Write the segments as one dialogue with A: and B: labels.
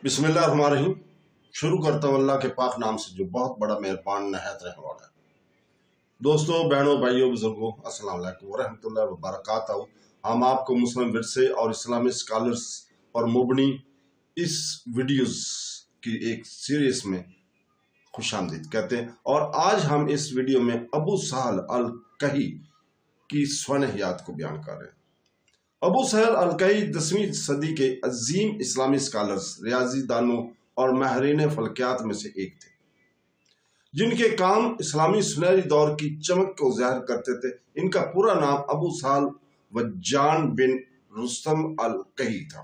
A: बिस्मिल्लाहिर्रहमानिर्रहीम। शुरू करता हूँ अल्लाह के पाक नाम से जो बहुत बड़ा मेहरबान नहायत रहने वाला है। दोस्तों, बहनों, भाइयों, बुजुर्गों, अस्सलाम वालेकुम वरहमतुल्लाहि वबरकातुहू। हम आपको मुस्लिम विरसे और इस्लामी स्कॉलर्स और मुबनी इस वीडियोस की एक सीरीज में खुशामदीद कहते हैं। और आज हम इस वीडियो में अबू सहल अल कही की स्वर्ण हयात को बयान कर रहे हैं। अबू सहल अल कही 10वीं सदी के अजीम इस्लामी स्कॉलर्स, रियाजी दानों और माहिरीन फल्कियात में से एक थे, जिनके काम इस्लामी सुनहरी दौर की चमक को ज़ाहिर करते थे। इनका पूरा नाम अबू सहल वज्जान बिन रुस्तम अल कही था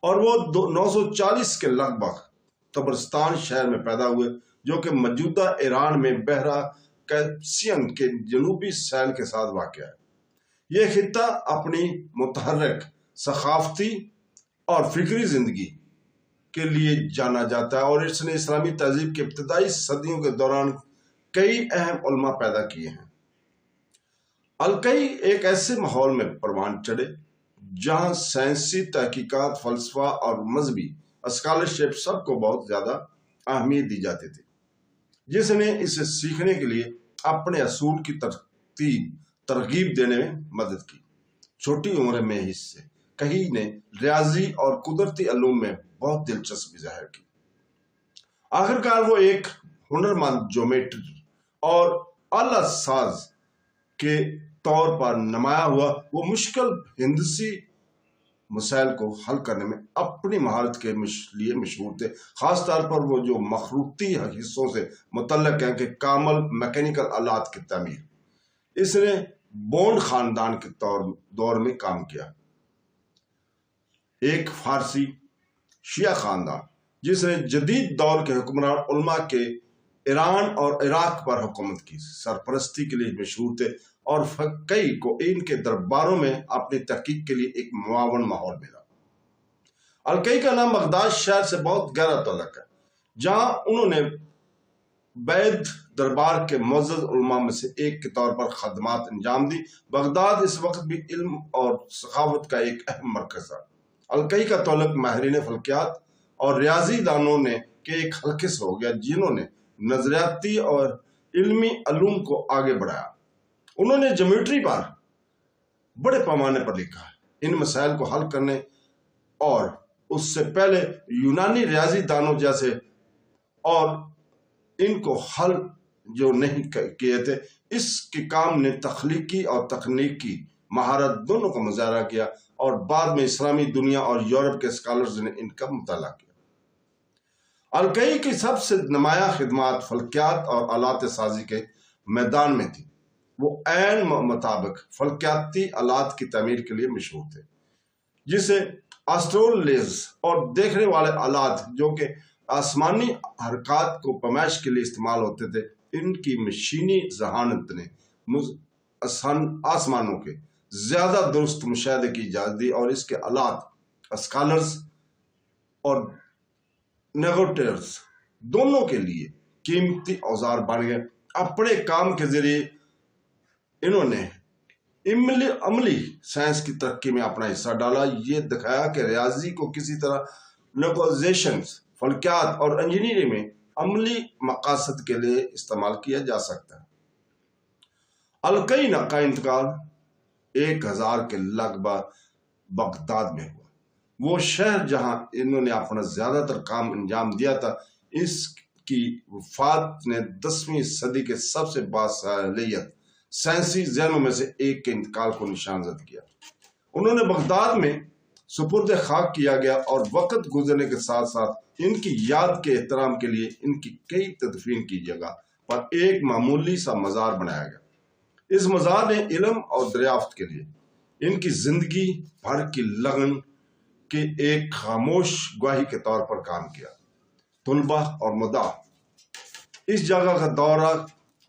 A: और वो 940 के लगभग तबरस्तान शहर में पैदा हुए, जो कि मौजूदा ईरान में बहरा कैस्पियन के जनूबी सैल के साथ वाक़ है। यह खित्ता अपनी मुतहर्रिक सकाफती और फिक्री जिंदगी के लिए जाना जाता है और इसने इस्लामी तहजीब के इब्तदाई सदियों के दौरान कई अहम उलमा पैदा किए हैं। अलकई एक ऐसे माहौल में परवान चढ़े जहां साइंसी तहकीकात, फलसफा और मजहबी स्कॉलरशिप सबको बहुत ज्यादा अहमियत दी जाती थी, जिसने इसे सीखने के लिए अपने असूल की तरगीब देने में मदद की। छोटी उम्र में ही से कही ने रियाजी और कुदरती अलूम में बहुत दिलचस्पी जाहिर की। आखिरकार वो एक हुनरमंद ज्योमेट्र और आला साज के तौर पर नुमाया हुआ। वो मुश्किल हिंदसी मसाइल को हल करने में अपनी महारत के लिए मशहूर थे, खास तौर पर वो जो मखरूती हिस्सों से मुतल्लक है कि कामल मैकेनिकल आलात की तामीर। इसने बोंड खानदान के दौर में काम किया, एक फारसी शिया खानदान जिसने जदीद दौर के हुक्मरान उलमा के ईरान और इराक पर हुकूमत की सरपरस्ती के लिए मशहूर थे और फक्कई को इनके दरबारों में अपनी तहकीक के लिए एक मुआवन माहौल मिला। अलकई का नाम बगदाद शहर से बहुत गहरा ताल्लुक है, जहां उन्होंने बैद दरबार के मुअज़्ज़ज़ उलमा में से एक के तौर पर खदमात अंजाम दी। बगदाद इस वक्त भी इल्म और सखावत का एक अहम मरकज था। अलकई का ताल्लुक माहिरीन फल्कियात और रियाजी दानों ने के एक हल्के से हो गया, जिन्होंने नजरियाती और इल्मी अलूम को आगे बढ़ाया। उन्होंने ज्योमेट्री पर बड़े पैमाने पर लिखा है। इन मसाइल को हल करने और उससे पहले यूनानी रियाजी दानों जैसे और इनको हल जो नहीं किए थे, इसके काम ने तख्लीकी और तकनीकी महारत दोनों का मुजाहरा किया और बाद में इस्लामी दुनिया और यूरोप के स्कॉलर्स ने इनका मुताला किया। अलकई की सबसे नुमाया खिदमात फल्कियात और आलात साजी के मैदान में थी। वो ऐन मुताबिक फल्कियाती आलात की तमीर के लिए मशहूर थे, जिसे एस्ट्रोलेज और देखने वाले आलात जो कि आसमानी हरकत को पैमाइश के लिए इस्तेमाल होते थे, इनकी मशीनी जहानत ने आसमानों के ज्यादा दुरुस्त मुशाहदे की इजाजत दी और इसके आलात स्कॉलर्स और नेगोटियर्स दोनों के लिए कीमती औजार बन गए। अपने काम के जरिए इन्होंने अमली साइंस की तरक्की में अपना हिस्सा डाला। ये दिखाया कि रियाजी को किसी तरह नेगोशिएशंस, फल्कियात और इंजीनियरिंग में अमली मकासद के लिए इस्तेमाल किया जा सकता है। अलकई का इंतकाल 1000 के लगभग बगदाद में हुआ। वो शहर जहां इन्होंने अपना ज्यादातर काम अंजाम दिया था, इसकी वफात ने 10वीं सदी के सबसे बासलीयत साइंसी ज़हनों में से एक के इंतकाल को निशानजद किया। उन्होंने बगदाद में सुपुर्द खाक किया गया और वक्त गुजरने के साथ साथ इनकी याद के एहतराम के लिए इनकी कई तदफीन की जगह पर एक मामूली सा मज़ार बनाया गया। इस मज़ार ने इल्म और दरियाफ्त के लिए इनकी जिंदगी भर की लगन के एक खामोश गवाही के तौर पर काम किया। तुलबा और मुद्दा इस जगह का दौरा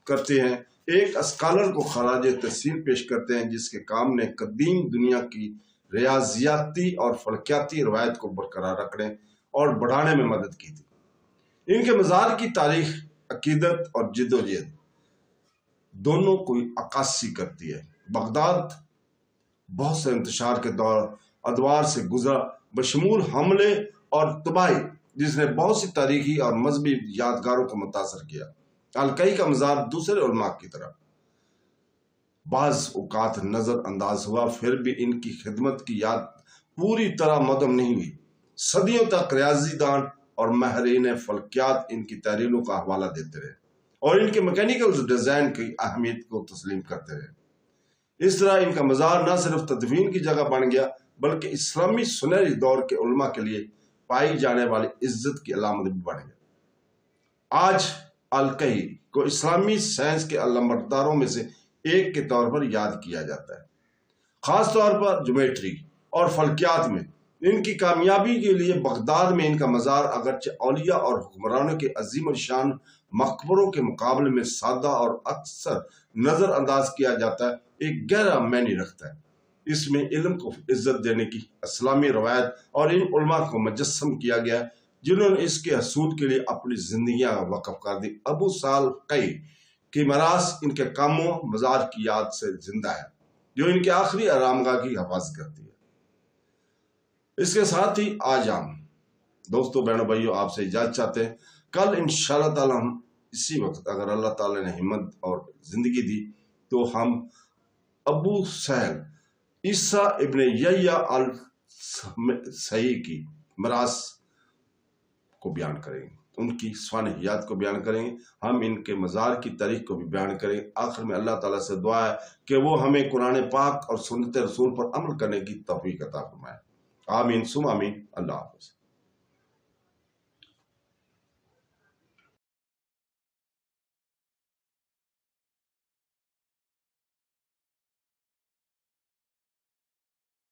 A: करते हैं, एक स्कॉलर को खराज तहसीन पेश करते हैं, जिसके काम ने कदीम दुनिया की रियाजियाती और फल्कियाती रवायत को बरकरार रखने और बढ़ाने में मदद की थी। इनके मज़ार की तारीख अकीदत और जिद्दोजहद दोनों को अक्कासी करती है। बगदाद बहुत से इंतशार के दौर ادوار سے گزرا بشمول حملے اور تباہی، جس نے بہت سی تاریخی اور مذہبی یادگاروں کو متاثر کیا۔ الکئی کا مزار دوسرے علماء کی طرح بعض اوقات نظر انداز ہوا، پھر بھی ان کی خدمت کی یاد پوری طرح مدم نہیں ہوئی۔ صدیوں تک ریاضی دان اور ماہرین فلکیات ان کی تحریروں کا حوالہ دیتے رہے اور ان کے میکینیکل ڈیزائن کی اہمیت کو تسلیم کرتے رہے۔ اس طرح ان کا مزار نہ صرف تدفین کی جگہ بن گیا بلکہ اسلامی سنہری دور کے علماء کے لیے پائی جانے والی عزت کی علامت بھی بن گیا۔ آج الکئی کو اسلامی سائنس کے علمبرداروں میں سے ایک کے طور پر یاد کیا جاتا ہے، خاص طور پر جیومیٹری اور فلکیات میں ان کی کامیابی کے لیے۔ بغداد میں ان کا مزار اگرچہ اولیاء اور حکمرانوں کے عظیم الشان مقبروں کے مقابلے میں سادہ اور اکثر نظر انداز کیا جاتا ہے، ایک گہرا معنی رکھتا ہے۔ اس میں علم کو عزت دینے کی اسلامی روایت اور ان علماء کو مجسم کیا گیا جنہوں نے اس کے حصول کے لیے اپنی زندگیاں وقف کر دی۔ ابو سال قئی کی میراث ان کے کاموں مزار کی یاد سے زندہ ہے، جو ان کے آخری آرامگاہ کی حفاظت کرتی ہے۔ اس کے ساتھ ہی آج ہم دوستوں، بہنوں، بھائیوں، آپ سے اجازت چاہتے ہیں۔ کل انشاءاللہ تعالی ہم اسی وقت، اگر اللہ تعالی نے ہمت اور زندگی دی، تو ہم ابو سہل عیسیٰ ابن یحییٰ الصحیح کی میراث کو بیان کریں گے، ان کی سوانحیات کو بیان کریں گے، ہم ان کے مزار کی تاریخ کو بھی بیان کریں گے۔ آخر میں اللہ تعالیٰ سے دعا ہے کہ وہ ہمیں قرآن پاک اور سنت رسول پر عمل کرنے کی توفیق عطا فرمائے۔ آمین ثم آمین۔ اللہ حافظ۔